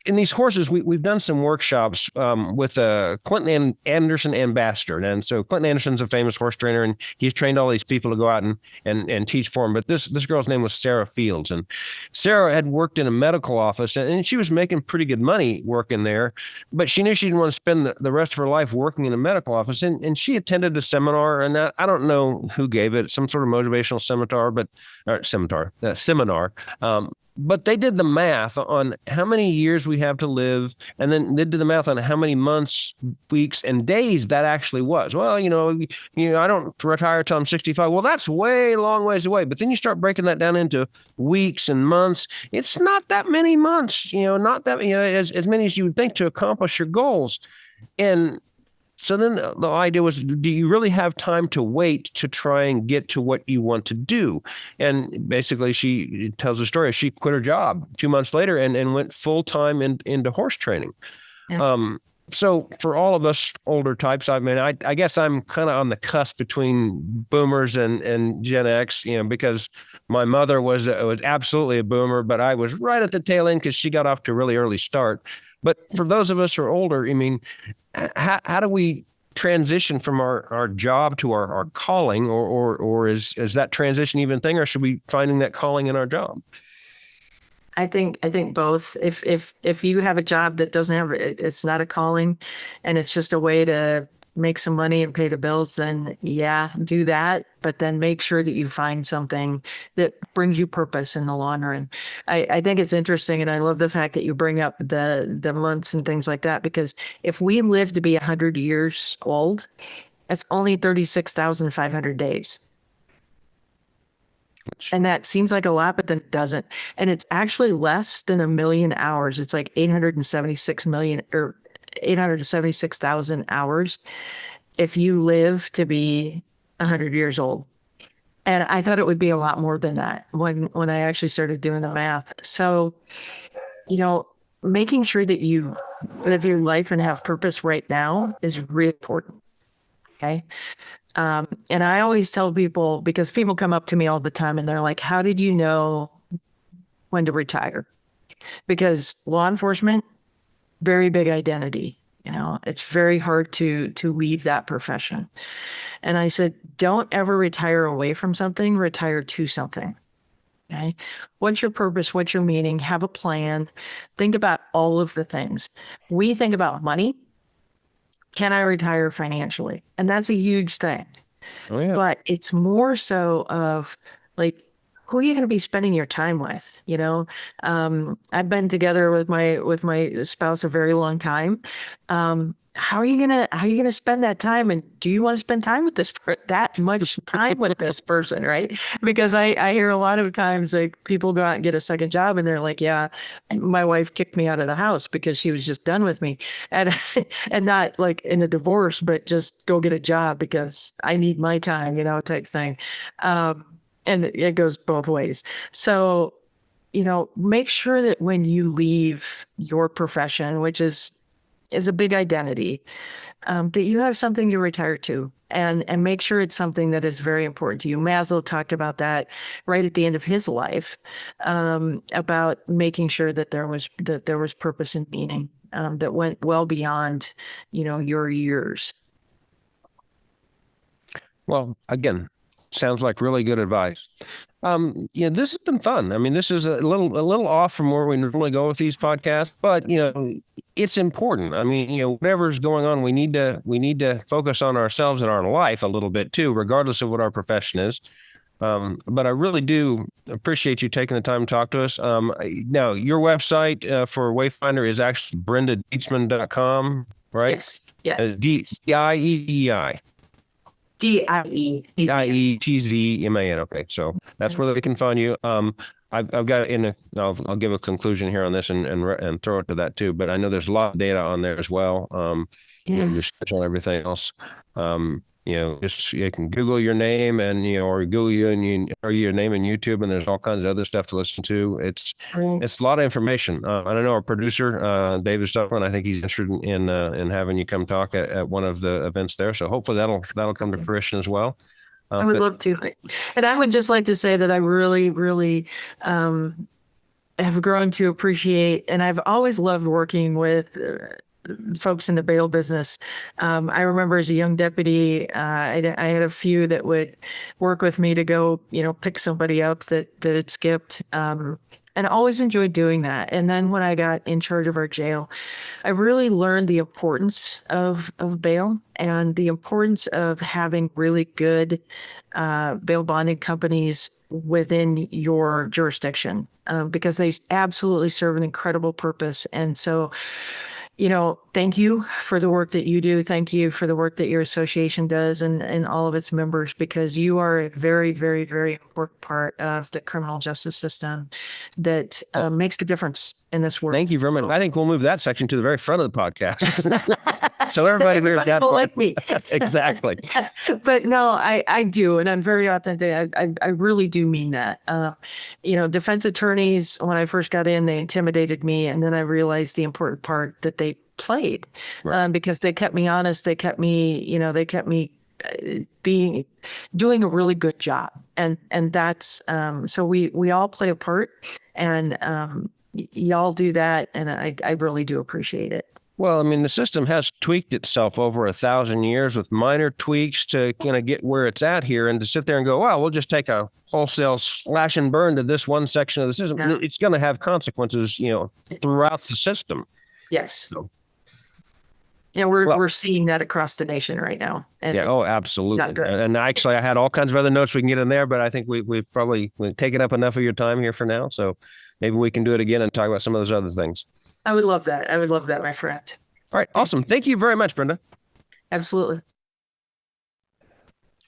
in these horses, we've done some workshops with Clinton Anderson ambassador. And so Clinton Anderson's a famous horse trainer, and he's trained all these people to go out and teach for him. But this girl's name was Sarah Fields. And Sarah had worked in a medical office, and she was making pretty good money working there. But she knew she didn't want to spend the rest of her life working in a medical office. And she attended a seminar, and I don't know who gave it, some sort of motivational seminar. But they did the math on how many years we have to live, and then they did the math on how many months, weeks, and days that actually was. Well, I don't retire till I'm 65. Well, that's way long ways away. But then you start breaking that down into weeks and months. It's not that many months, not that, as many as you would think to accomplish your goals. And so then the idea was, do you really have time to wait to try and get to what you want to do? And basically, she tells a story. She quit her job 2 months later and went full-time into horse training. Yeah. So for all of us older types, I mean, I guess I'm kind of on the cusp between boomers and Gen X, because my mother was absolutely a boomer, but I was right at the tail end because she got off to a really early start. But for those of us who are older, I mean, how do we transition from our job to our calling, or is that transition even a thing, or should we finding that calling in our job? I think both. If you have a job that doesn't have it's not a calling, and it's just a way to make some money and pay the bills, then yeah, do that. But then make sure that you find something that brings you purpose in the long run. I think it's interesting, and I love the fact that you bring up the months and things like that, because if we live to be 100 years old, that's only 36,500 days. And that seems like a lot, but then it doesn't. And it's actually less than 1 million hours. It's like 876,000 hours if you live to be 100 years old. And I thought it would be a lot more than that when I actually started doing the math. So, making sure that you live your life and have purpose right now is really important. Okay. And I always tell people, because people come up to me all the time and they're like, how did you know when to retire? Because law enforcement, very big identity. It's very hard to leave that profession. And I said, don't ever retire away from something, retire to something. Okay. What's your purpose? What's your meaning? Have a plan. Think about all of the things. We think about money. Can I retire financially? And that's a huge thing. Oh, yeah. But it's more so of like, who are you going to be spending your time with? I've been together with my spouse a very long time. How are you gonna spend that time? And do you want to spend time with that much time with this person, right? Because I hear a lot of times like people go out and get a second job and they're like, yeah, my wife kicked me out of the house because she was just done with me, and and not like in a divorce, but just go get a job because I need my time, type thing. And it goes both ways. So, make sure that when you leave your profession, which is a big identity, that you have something to retire to, and make sure it's something that is very important to you. Maslow talked about that right at the end of his life, about making sure that there was purpose and meaning, that went well beyond, your years. Well, again, sounds like really good advice. This has been fun. I mean, this is a little off from where we normally go with these podcasts, but it's important. I mean, whatever's going on, we need to focus on ourselves and our life a little bit too, regardless of what our profession is. But I really do appreciate you taking the time to talk to us. Now, your website for Wayfinder is actually BrendaDietzman.com, right? Yes. Yeah. Dietzman. Dietzman. Okay, so that's where they can find you. I've got I'll give a conclusion here on this and throw it to that too. But I know there's a lot of data on there as well. Your schedule and everything else. Just you can Google your name and or Google you and or your name in YouTube, and there's all kinds of other stuff to listen to. It's a lot of information. I don't know, our producer David Stuckman, I think he's interested in having you come talk at one of the events there. So hopefully that'll come to fruition as well. I would love to. And I would just like to say that I really, really have grown to appreciate, and I've always loved working with folks in the bail business. I remember as a young deputy, I had a few that would work with me to go, pick somebody up that had skipped. And I always enjoyed doing that. And then when I got in charge of our jail, I really learned the importance of bail and the importance of having really good bail bonding companies within your jurisdiction, because they absolutely serve an incredible purpose. And so, thank you for the work that you do. Thank you for the work that your association does and all of its members, because you are a very, very, very important part of the criminal justice system that makes a difference in this world. Thank you very much. I think we'll move that section to the very front of the podcast. So everybody hears that part. Like me. Exactly. But no, I do. And I'm very authentic. I really do mean that. Defense attorneys, when I first got in, they intimidated me. And then I realized the important part that they played, because they kept me honest. They kept me, doing a really good job. And that's, so we all play a part, and y'all do that. And I really do appreciate it. Well, I mean, the system has tweaked itself over 1,000 years with minor tweaks to kind of get where it's at here, and to sit there and go, well, we'll just take a wholesale slash and burn to this one section of the system. No. It's going to have consequences, throughout the system. Yes. So. Yeah, we're seeing that across the nation right now. And absolutely. Not good. And actually, I had all kinds of other notes we can get in there, but I think we've probably taken up enough of your time here for now. So maybe we can do it again and talk about some of those other things. I would love that. My friend. All right. Awesome. Thank you very much, Brenda. Absolutely.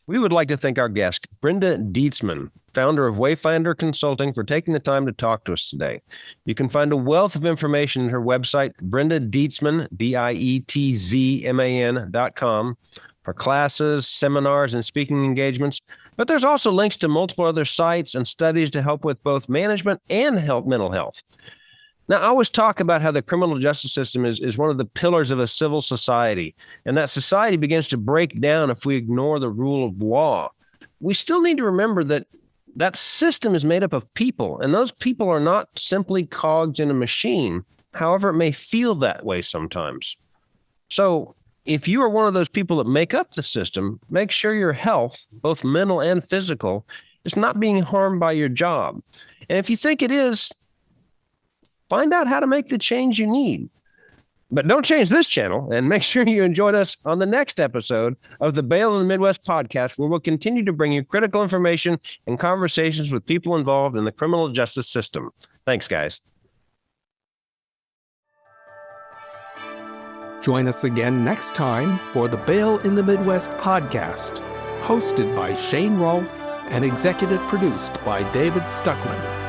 We would like to thank our guest, Brenda Dietzman, founder of Wayfinder Consulting, for taking the time to talk to us today. You can find a wealth of information at her website, Brenda Dietzman, DIETZMAN.com, for classes, seminars, and speaking engagements. But there's also links to multiple other sites and studies to help with both management and mental health. Now, I always talk about how the criminal justice system is one of the pillars of a civil society, and that society begins to break down if we ignore the rule of law. We still need to remember that that system is made up of people, and those people are not simply cogs in a machine. However, it may feel that way sometimes. So if you are one of those people that make up the system, make sure your health, both mental and physical, is not being harmed by your job. And if you think it is, find out how to make the change you need. But don't change this channel, and make sure you join us on the next episode of the Bail in the Midwest podcast, where we'll continue to bring you critical information and conversations with people involved in the criminal justice system. Thanks, guys. Join us again next time for the Bail in the Midwest podcast, hosted by Shane Rolf and executive produced by David Stuckman.